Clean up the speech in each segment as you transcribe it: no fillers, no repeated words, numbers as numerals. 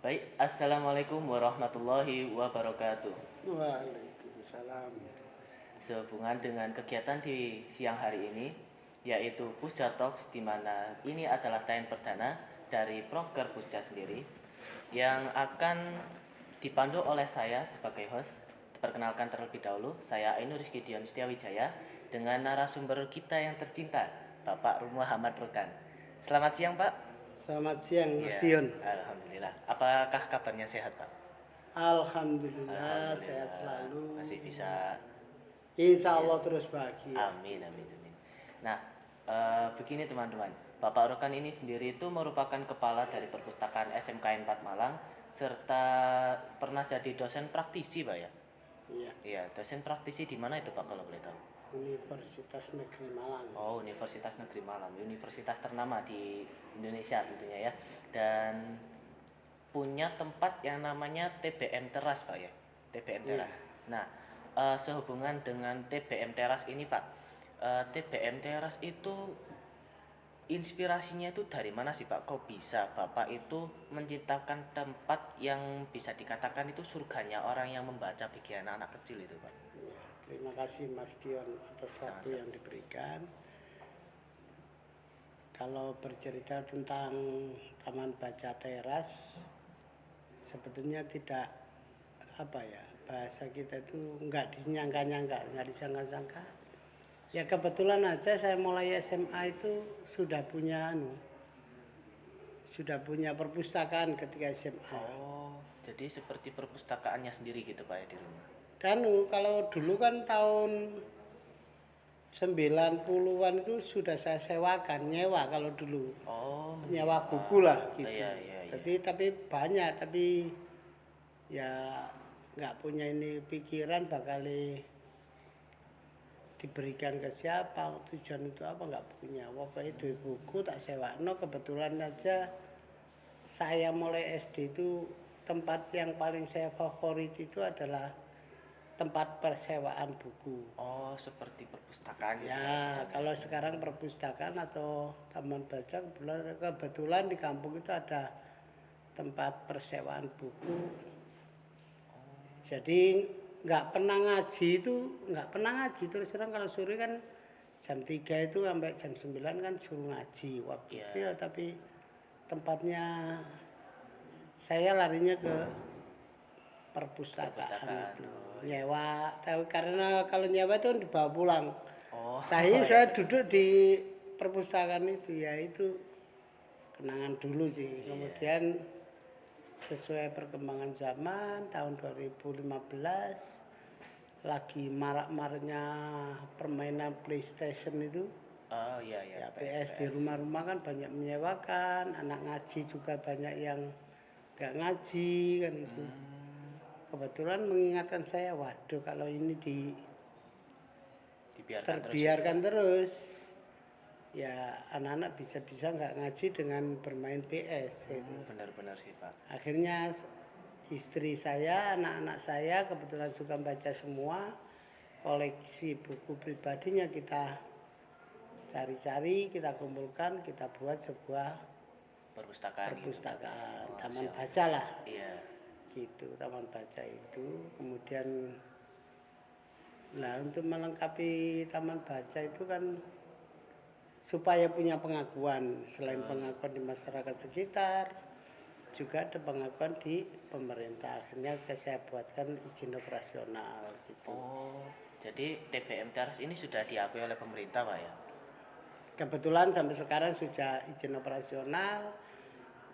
Baik, Assalamualaikum warahmatullahi wabarakatuh. Waalaikumsalam. Sehubungan dengan kegiatan di siang hari ini, yaitu Pusja Talks, di mana ini adalah tayang perdana dari proker Pusja sendiri, yang akan dipandu oleh saya sebagai host. Perkenalkan terlebih dahulu, saya Ainur Rizky Dion Setiawijaya, dengan narasumber kita yang tercinta, Bapak Muhammad Rukan. Selamat siang, Pak. Selamat siang, Mas Ya, Dion. alhamdulillah. Apakah kabarnya sehat, Pak? Alhamdulillah sehat Alhamdulillah selalu. masih bisa. Insya Iya. Allah terus bahagia. Amin, amin, amin. Nah, begini teman-teman, Bapak Rokan ini sendiri itu merupakan kepala dari perpustakaan SMKN 4 Malang, serta pernah jadi dosen praktisi, Pak ya? Iya, Iya, dosen praktisi di mana itu, Pak, kalau boleh tahu? Universitas Negeri Malang. Oh, Universitas Negeri Malang, universitas ternama di Indonesia tentunya ya. Dan punya tempat yang namanya TBM Teras, Pak ya. TBM Iya. Teras. Nah, sehubungan dengan TBM Teras ini, Pak, TBM Teras itu inspirasinya itu dari mana sih, Pak? Kok bisa Bapak itu menciptakan tempat yang bisa dikatakan itu surganya orang yang membaca pikiran anak kecil itu, Pak? Iya. Terima kasih Mas Dion atas waktu Sama-sama. yang diberikan. Kalau bercerita tentang Taman Baca Teras, sebetulnya tidak apa ya, bahasa kita itu nggak disangka-nyangka, nggak disangka-sangka. Ya kebetulan aja saya mulai SMA itu sudah punya perpustakaan ketika SMA. Oh, jadi seperti perpustakaannya sendiri gitu, Pak ya, di rumah. Kalau dulu kan tahun 90-an itu sudah saya sewakan, nyewa kalau dulu. Oh, Nyewa menyewa. buku lah Oh, gitu. iya, iya, iya. Tapi banyak, tapi ya nggak punya ini pikiran bakal diberikan ke siapa, tujuan itu apa nggak punya. Pokoknya duit buku tak sewa. No, kebetulan aja saya mulai SD itu tempat yang paling saya favorit itu adalah tempat persewaan buku. Oh, seperti perpustakaan gitu Ya, ya. kalau sekarang perpustakaan atau taman baca, kebetulan di kampung itu ada tempat persewaan buku. Jadi nggak pernah ngaji terus terang. Kalau sore kan jam 3 itu sampai jam 9 kan suruh ngaji waktu Iya. itu ya, tapi tempatnya saya larinya ke perpustakaan itu. Oh, iya. Nyewa, tapi karena kalau nyewa itu kan dibawa pulang. Oh, Saya duduk di perpustakaan itu, ya itu kenangan dulu sih. Kemudian sesuai perkembangan zaman tahun 2015 lagi marak-maraknya permainan PlayStation itu. Oh, iya, iya. Ya PS di rumah-rumah kan banyak menyewakan, anak ngaji juga banyak yang gak ngaji kan gitu. Kebetulan mengingatkan saya, waduh kalau ini Dibiarkan terus. terbiarkan terus, ya anak-anak bisa-bisa nggak ngaji dengan bermain PS gitu. Benar-benar sih, Pak. Akhirnya istri saya, anak-anak saya kebetulan suka baca semua, koleksi buku pribadinya kita cari-cari, kita kumpulkan, kita buat sebuah Perpustakaan gitu. perpustakaan, Oh, taman siap. baca lah Iya. gitu. Taman baca itu kemudian, nah untuk melengkapi taman baca itu kan supaya punya pengakuan, selain pengakuan di masyarakat sekitar juga ada pengakuan di pemerintah. Akhirnya saya buatkan izin operasional gitu. Oh, jadi TBM Teras ini sudah diakui oleh pemerintah, Pak ya? Kebetulan sampai sekarang sudah izin operasional.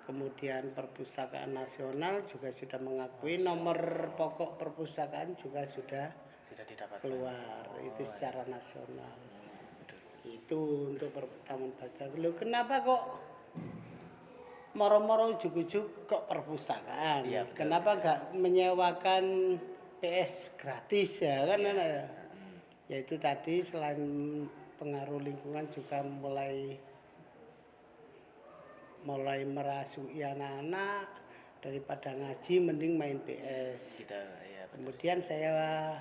Kemudian perpustakaan nasional juga sudah mengakui, nomor pokok perpustakaan juga sudah Sudah didapatkan. keluar, itu secara nasional. Itu untuk taman baca. Loh, kenapa kok moro-moro ujuk-ujuk kok perpustakaan? Iya, betul, Kenapa nggak menyewakan PS gratis ya kan? Ya itu tadi, selain pengaruh lingkungan juga mulai merasui anak-anak, daripada ngaji mending main PS. Kita ya. Kemudian saya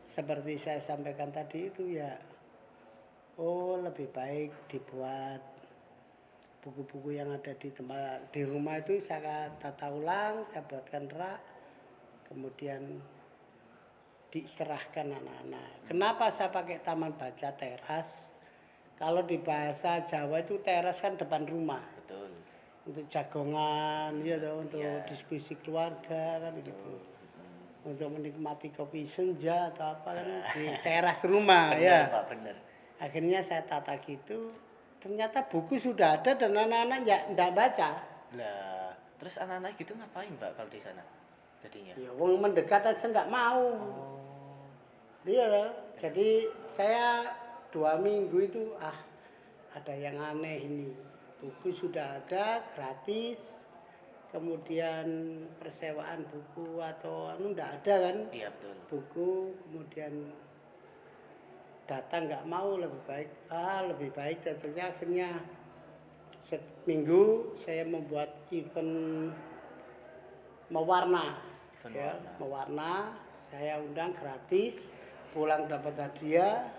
seperti saya sampaikan tadi itu ya, oh lebih baik dibuat buku-buku yang ada di rumah itu saya tata ulang, saya buatkan rak, kemudian diserahkan anak-anak. Kenapa saya pakai taman baca teras? Kalau di bahasa Jawa itu teras kan depan rumah. Betul. Untuk jagongan, ya toh, untuk Iya. diskusi keluarga kan gitu. Untuk menikmati kopi senja atau apa kan di teras rumah Bener, ya. Pak, bener. Akhirnya saya tata gitu, ternyata buku sudah ada dan anak-anak nggak baca. Lah, terus anak-anak gitu ngapain, Pak, kalau di sana? Jadinya. Ya, wong mendekat aja nggak mau. Oh. Iya, jadi saya 2 minggu itu ada yang aneh ini. Buku sudah ada gratis, kemudian persewaan buku atau enggak ada kan? Iya, betul. Buku kemudian datang nggak mau, lebih baik contohnya akhirnya seminggu saya membuat event mewarna. Event Ya, mewarna. mewarna saya undang gratis, pulang dapat hadiah.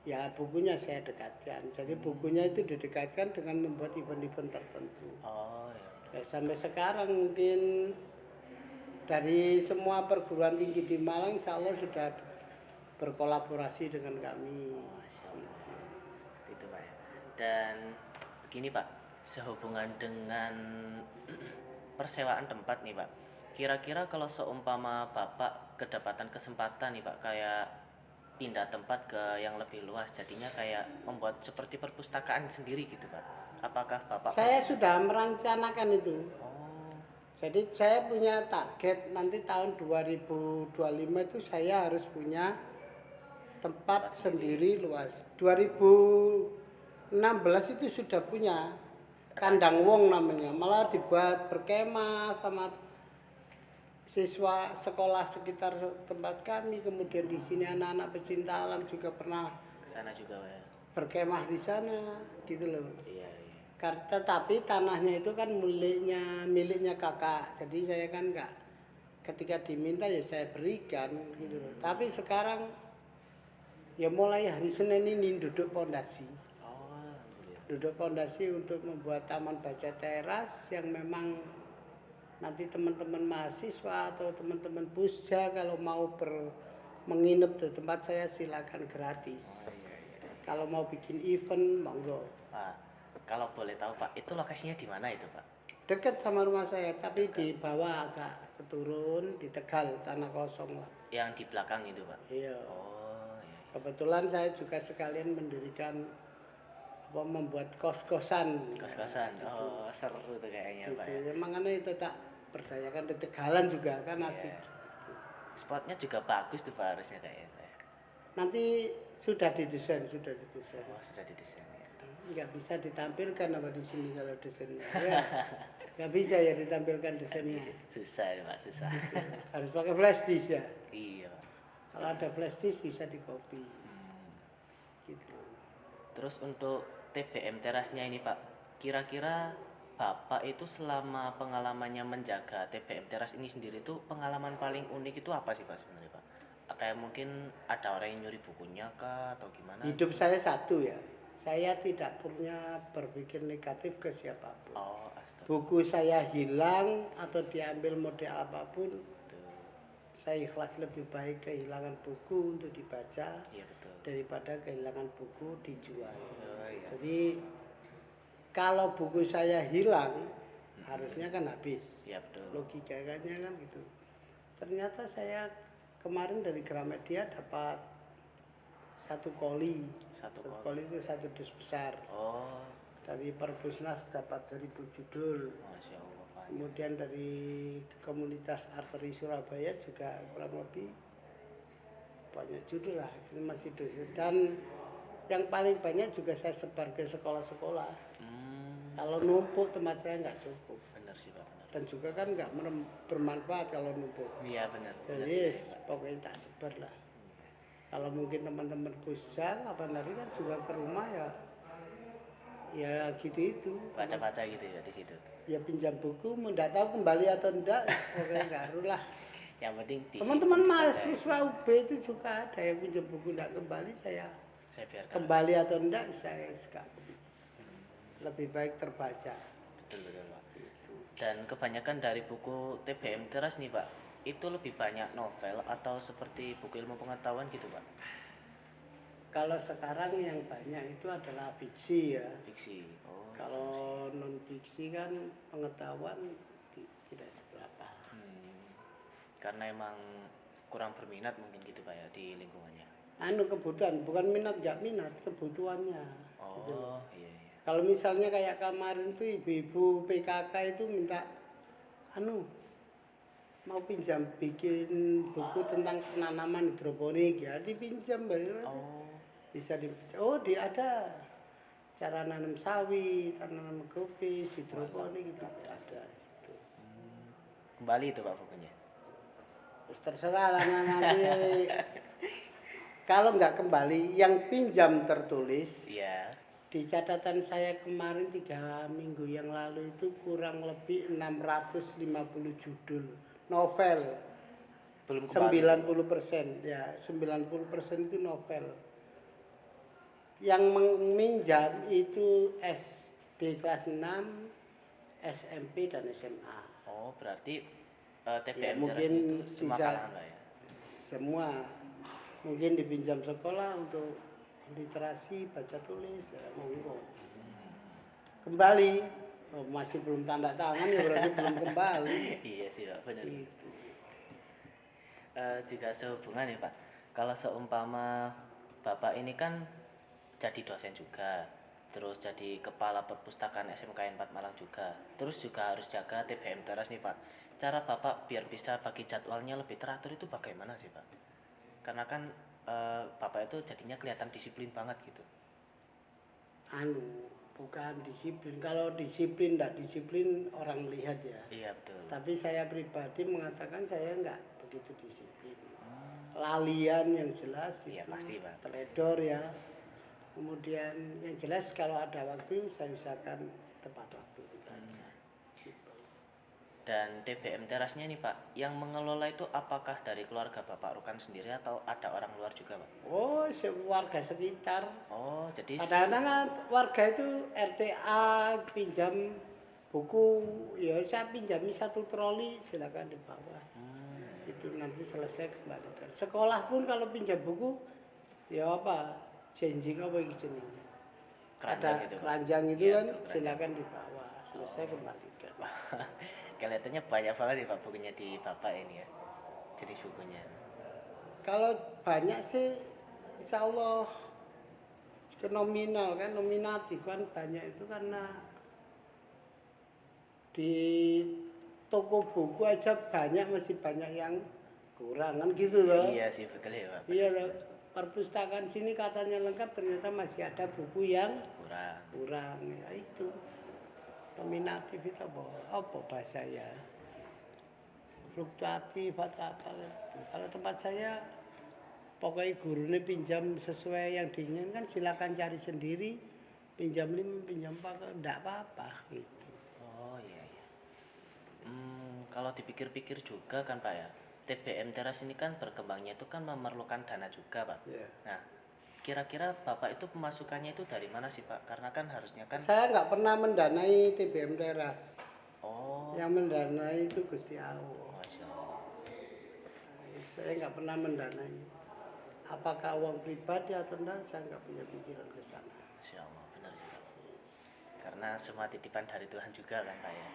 Ya bukunya saya dekatkan. Jadi bukunya itu didekatkan dengan membuat event-event tertentu. Oh, ya. Ya, sampai sekarang mungkin dari semua perguruan tinggi di Malang insya Allah sudah berkolaborasi dengan kami. Masya Allah. Itu, Pak, ya. Dan begini, Pak, sehubungan dengan persewaan tempat nih, Pak. Kira-kira kalau seumpama Bapak kedapatan kesempatan nih, Pak, kayak pindah tempat ke yang lebih luas, jadinya kayak membuat seperti perpustakaan sendiri gitu, Pak. Apakah Bapak... Saya sudah merencanakan itu. Oh, Jadi saya punya target nanti tahun 2025 itu saya harus punya tempat sendiri luas. 2016 itu sudah punya kandang wong namanya, malah dibuat berkemah sama siswa sekolah sekitar tempat kami. Kemudian di sini anak-anak pecinta alam juga pernah ke sana juga, Pak, ya. berkemah di sana, gitu loh. Iya, iya. Tetapi tanahnya itu kan miliknya kakak, jadi saya kan nggak, ketika diminta ya saya berikan gitu loh. Tapi sekarang ya mulai hari Senin ini duduk pondasi Oh, alhamdulillah. duduk pondasi untuk membuat taman baca teras yang memang nanti teman-teman mahasiswa atau teman-teman pusja kalau mau menginap di tempat saya silakan gratis. Kalau mau bikin event monggo. Pak, kalau boleh tahu, Pak, itu lokasinya di mana itu, Pak? Dekat sama rumah saya, tapi di bawah agak keturun di Tegal, tanah kosong lah. Yang di belakang itu, Pak? Iya. Oh, iya. Kebetulan saya juga sekalian mendirikan membuat kos-kosan. Kos-kosan. Oh, seru tuh kayaknya, Pak, ya. Gitu. Ya, makanya itu tak berdayakan di Tegalan juga kan asik. Iya. Gitu. Spotnya juga bagus tuh, Pak, harusnya kayaknya, Pak, ya. Nanti sudah didesain. Oh, sudah didesain, ya. Nggak bisa ditampilkan apa di sini kalau desainnya. Ya. Nggak bisa ya ditampilkan desainnya. Susah ya, Pak, susah. Harus pakai flash disk ya. Iya, Pak. Kalau ada flash disk bisa di copy. Gitu. Terus untuk TBM terasnya ini, Pak, kira-kira Bapak itu selama pengalamannya menjaga TBM teras ini sendiri tuh pengalaman paling unik itu apa sih, Pak, sebenarnya, Pak? Kayak mungkin ada orang yang nyuri bukunya kah atau gimana? Hidup saya satu ya. Saya tidak punya berpikir negatif ke siapapun. Oh, astaga. Buku saya hilang atau diambil model apapun, Betul. saya ikhlas. Lebih baik kehilangan buku untuk dibaca Iya, betul. daripada kehilangan buku dijual. Oh, iya. Jadi kalau buku saya hilang harusnya kan habis. Iya, betul. Logikanya kan gitu. Ternyata saya kemarin dari Gramedia dapat 1 koli. Satu Koli itu 1 dus besar. Oh, Dari Perbusnas dapat 1000 judul. Masya Allah, Pak. Kemudian dari komunitas arteri Surabaya juga kurang lebih banyak judul lah. Ini masih dus. Dan yang paling banyak juga saya sebar ke sekolah-sekolah. Kalau numpuk tempat saya nggak cukup. Benar sih, Pak, benar. Dan juga kan nggak bermanfaat kalau numpuk. Iya, benar. Jadi pokoknya tak sebar lah. Kalau mungkin teman-teman pusat apa nanti kan juga ke rumah ya gitu itu. Baca-baca gitu ya di situ. Ya pinjam buku, nggak tahu kembali atau enggak, pokoknya ngaruh lah. Yang penting di Teman-teman mahasiswa UB itu juga ada yang pinjam buku nggak kembali, saya saya biarkan. kembali atau enggak saya suka. lebih baik terbaca. Betul betul Pak. Itu. Dan kebanyakan dari buku TBM Teras nih Pak, itu lebih banyak novel atau seperti buku ilmu pengetahuan gitu Pak? Kalau sekarang yang banyak itu adalah fiksi ya. Fiksi. Oh. Kalau non fiksi kan pengetahuan tidak seberapa. Karena emang kurang berminat mungkin gitu Pak ya di lingkungannya. Anu kebutuhan, bukan minat nggak minat, kebutuhannya. Gitu loh. Oh iya iya. Kalau misalnya kayak kemarin tuh ibu-ibu PKK itu minta anu mau pinjam bikin buku tentang penanaman hidroponik ya dipinjam bayar aja. Oh. Bisa dipinjam. Oh dia ada cara nanam sawit, tanam kopi, hidroponik itu ada gitu. Kembali itu Pak bukunya. Terus terserah lah nanti kalau nggak kembali yang pinjam tertulis. Iya. Di catatan saya kemarin 3 minggu yang lalu itu kurang lebih 650 judul novel. Belum kembali. 90% ya 90% itu novel. Yang meminjam itu SD kelas 6, SMP dan SMA. Oh berarti Ya, TBM Teras mungkin itu semua bisa kalangan Pak ya? semua mungkin dipinjam sekolah untuk literasi baca tulis ya monggo. Kembali masih belum tanda tangan ya berarti belum kembali. Iya sih Pak benar. Itu. Juga sehubungan ya Pak, kalau seumpama Bapak ini kan jadi dosen juga, terus jadi kepala perpustakaan SMK 4 Malang juga, terus juga harus jaga TBM Teras nih Pak. Cara Bapak biar bisa bagi jadwalnya lebih teratur itu bagaimana sih Pak? Karena kan Bapak itu jadinya kelihatan disiplin banget gitu. Anu bukan disiplin. Kalau disiplin tidak disiplin orang lihat ya. Iya betul. Tapi saya pribadi mengatakan saya enggak begitu disiplin. Lalian yang jelas Iya itu pasti Pak. teledor ya. Kemudian yang jelas kalau ada waktu saya usahakan tepat waktu itu aja. Simpel. Dan TBM Terasnya nih Pak, yang mengelola itu apakah dari keluarga Bapak Rukan sendiri atau ada orang luar juga Pak? Oh, warga sekitar. Oh jadi Kadang-kadang kan warga itu RTA pinjam buku, ya saya pinjami 1 troli silakan dibawa. Itu nanti selesai kembalikan. Sekolah pun kalau pinjam buku, ya apa, changing apa gitu nih. keranjang Ada gitu Pak. keranjang itu Iya, kan betul, keranjang. silakan dibawa, selesai kembalikan. Kelihatannya banyak banget nih Pak bukunya di Bapak ini ya, jenis bukunya. Kalau banyak sih, insya Allah ke nominal kan, nominatif kan banyak itu karena di toko buku aja banyak masih banyak yang kurang kan gitu loh. Iya sih betul ya Pak. Iya loh. Perpustakaan sini katanya lengkap ternyata masih ada buku yang Kurang. kurang ya itu nominatif itu apa bahasa ya fluktuatif atau apa gitu. Kalau tempat saya pokoknya gurunya pinjam sesuai yang diinginkan silakan cari sendiri pinjam 5 pinjam 4 enggak apa-apa gitu. Oh iya iya. Kalau dipikir-pikir juga kan Pak ya, TBM Teras ini kan berkembangnya itu kan memerlukan dana juga Pak. Ya. Nah, kira-kira Bapak itu pemasukannya itu dari mana sih Pak? Karena kan harusnya kan. Saya nggak pernah mendanai TBM Teras. Oh, Yang mendanai itu Gusti Allah. Masya Allah. Saya nggak pernah mendanai. Apakah uang pribadi atau enggak, saya nggak punya pikiran ke sana. Masya Allah, benar ya Pak. Karena semua titipan dari Tuhan juga kan Pak ya.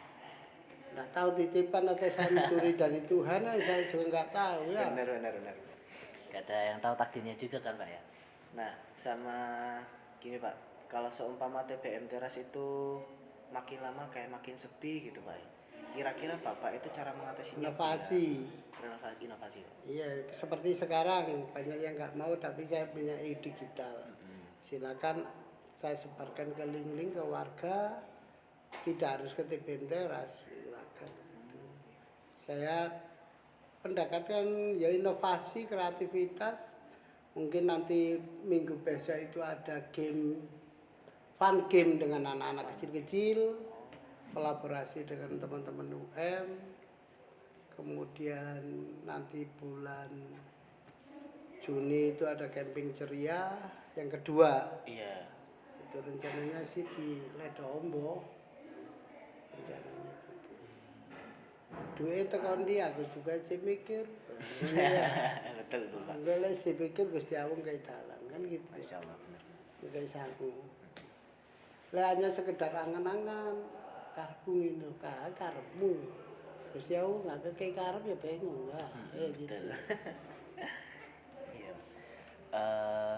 Nggak tahu titipan atau saya mencuri dari Tuhan, saya juga nggak tahu ya. Benar. Gak ada yang tahu takdirnya juga kan Pak ya. Nah, sama gini Pak, kalau seumpama TBM Teras itu makin lama kayak makin sepi gitu Pak. Kira-kira Bapak itu cara mengatasinya Inovasi. inovasi Pak. Iya, seperti sekarang banyak yang nggak mau, tapi saya punya digital. Silakan saya sebarkan ke link-link ke warga, tidak harus ke TBM Teras, silakan. Gitu. Saya pendekatkan ya inovasi, kreativitas. Mungkin nanti minggu besok itu ada game, fun game dengan anak-anak kecil-kecil, kolaborasi dengan teman-teman UM. Kemudian nanti bulan Juni itu ada camping ceria yang kedua. Iya. Itu rencananya sih di Ledombo. Rencananya gitu. Duit tekan dia aku juga aja mikir. Ini ya. Betul tuh Pak. Enggak lah sih pikir Gusti Allah kayak dalan kan gitu. Masya Allah bener. Kayak sanggup. Lah hanya sekedar angan-angan karepmu itu karepmu. Gusti Allah nggak kayak karep ya bingung lah. Gitu. Betul. Iya. Eh,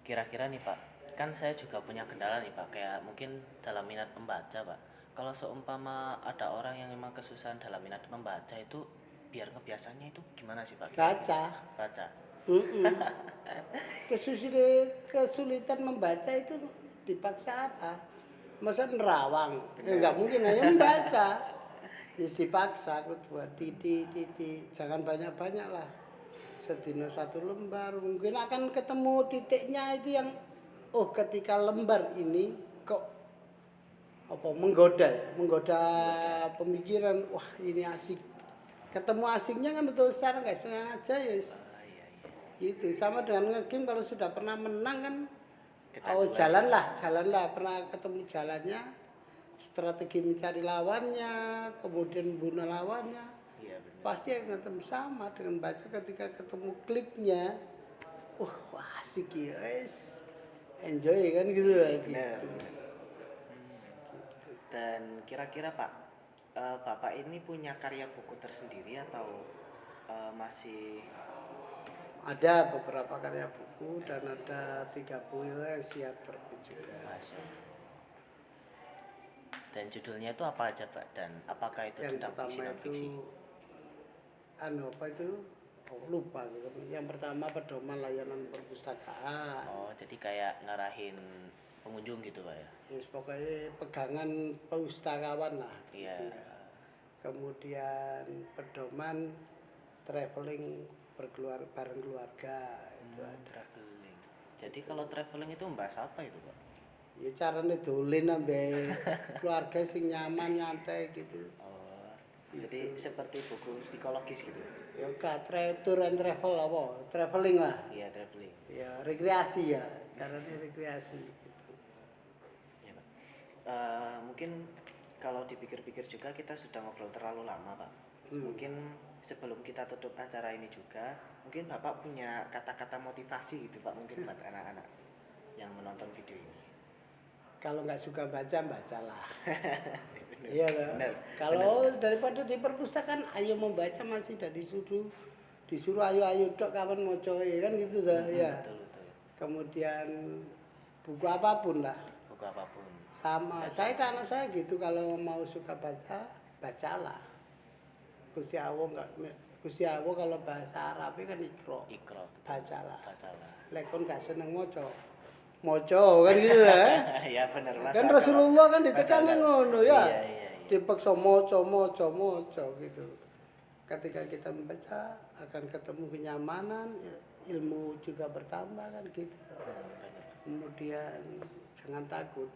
Kira-kira nih Pak, kan saya juga punya kendala nih Pak, kayak mungkin dalam minat membaca Pak. Kalau seumpama ada orang yang memang kesusahan dalam minat membaca itu, biar ngebiasannya itu gimana sih Pak? Baca. Baca. Kesulitan membaca itu dipaksa apa? Masa nerawang? Ya, nggak mungkin hanya membaca. Ya, dipaksa buat jangan banyak-banyak lah. Sedina satu lembar mungkin akan ketemu titiknya itu yang ketika lembar ini kok menggoda pemikiran, wah ini asik. Ketemu asiknya kan betul secara nggak sengaja ya. Gitu sama dengan ngegame kalau sudah pernah menang kan jalan lah pernah ketemu jalannya, strategi mencari lawannya, kemudian bunuh lawannya. Iya benar. Pasti akan ketemu sama dengan baca ketika ketemu kliknya. Wah asik ya guys, enjoy kan gitu. Benar. Dan kira-kira Pak, Bapak ini punya karya buku tersendiri atau masih Ada beberapa karya buku dan ada 3 buku yang siap terbit juga. Masya Allah. Dan judulnya itu apa aja Pak? Dan apakah itu Yang tentang fiksi pertama non fiksi? itu lupa gitu. Yang pertama pedoman layanan perpustakaan. Oh, jadi kayak ngarahin pengunjung gitu Pak ya? Yes, pokoknya pegangan pustakawan lah. Iya. Gitu ya. Kemudian pedoman traveling bareng keluarga itu ada. Traveling. Jadi kalau traveling itu membahas apa itu Pak? Ya caranya dolen ambe keluarga sing nyaman nyantai gitu. Oh, jadi seperti buku psikologis gitu? Ya tour and travel apa? Traveling lah. Iya, traveling. Ya rekreasi ya, caranya rekreasi gitu. Ya Pak. Mungkin kalau dipikir-pikir juga kita sudah ngobrol terlalu lama Pak. Mungkin sebelum kita tutup acara ini juga, mungkin Bapak punya kata-kata motivasi gitu Pak, mungkin buat anak-anak yang menonton video ini. Kalau nggak suka bacalah. Iya loh. Bener. Kalau daripada di perpustakaan, ayo membaca masih tidak disuruh ayo dok kapan mau coy kan gitu dah ya. Betul. Kemudian buku apapun lah. Buku apapun. Sama saya ke anak saya gitu, kalau mau suka bacalah. Gusti Allah kalau bahasa Arab kan ikro. Ikro. Bacalah. Lekon gak seneng moco kan gitu ya. Ya benar Mas. Kan Rasulullah kan ditekanin ngono ya. Iya. Dipaksa moco gitu. Ketika kita membaca akan ketemu kenyamanan, ilmu juga bertambah kan gitu. Kemudian jangan takut.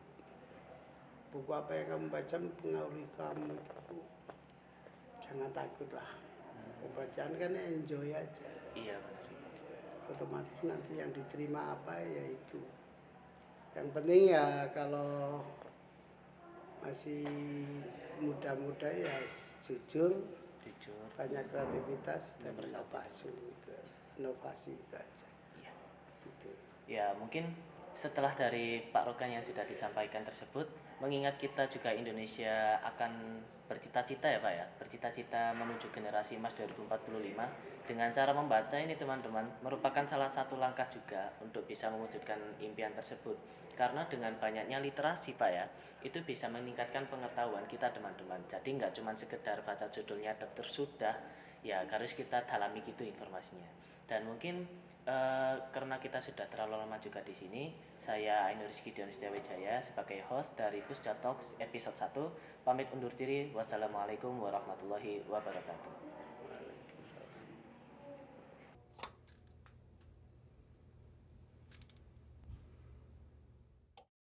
Buku apa yang kamu baca mempengaruhi kamu itu. Jangan takutlah. Pembacaan kan enjoy aja. Iya benar. Otomatis nanti yang diterima apa ya itu. Yang penting ya kalau masih muda-muda ya jujur, banyak kreativitas dan inovasi itu aja. Iya. Gitu. Ya mungkin setelah dari Pak Rokan yang sudah disampaikan tersebut, mengingat kita juga Indonesia akan bercita-cita ya Pak ya, bercita-cita menuju generasi emas 2045, dengan cara membaca ini teman-teman merupakan salah satu langkah juga untuk bisa mewujudkan impian tersebut. Karena dengan banyaknya literasi Pak ya, itu bisa meningkatkan pengetahuan kita teman-teman. Jadi nggak cuma sekedar baca judulnya terus sudah, ya harus kita dalami gitu informasinya. Dan mungkin karena kita sudah terlalu lama juga di sini, saya Ainur Rizky Dion Setiawijaya sebagai host dari Pusja Talks episode 1 pamit undur diri. Wassalamualaikum warahmatullahi wabarakatuh.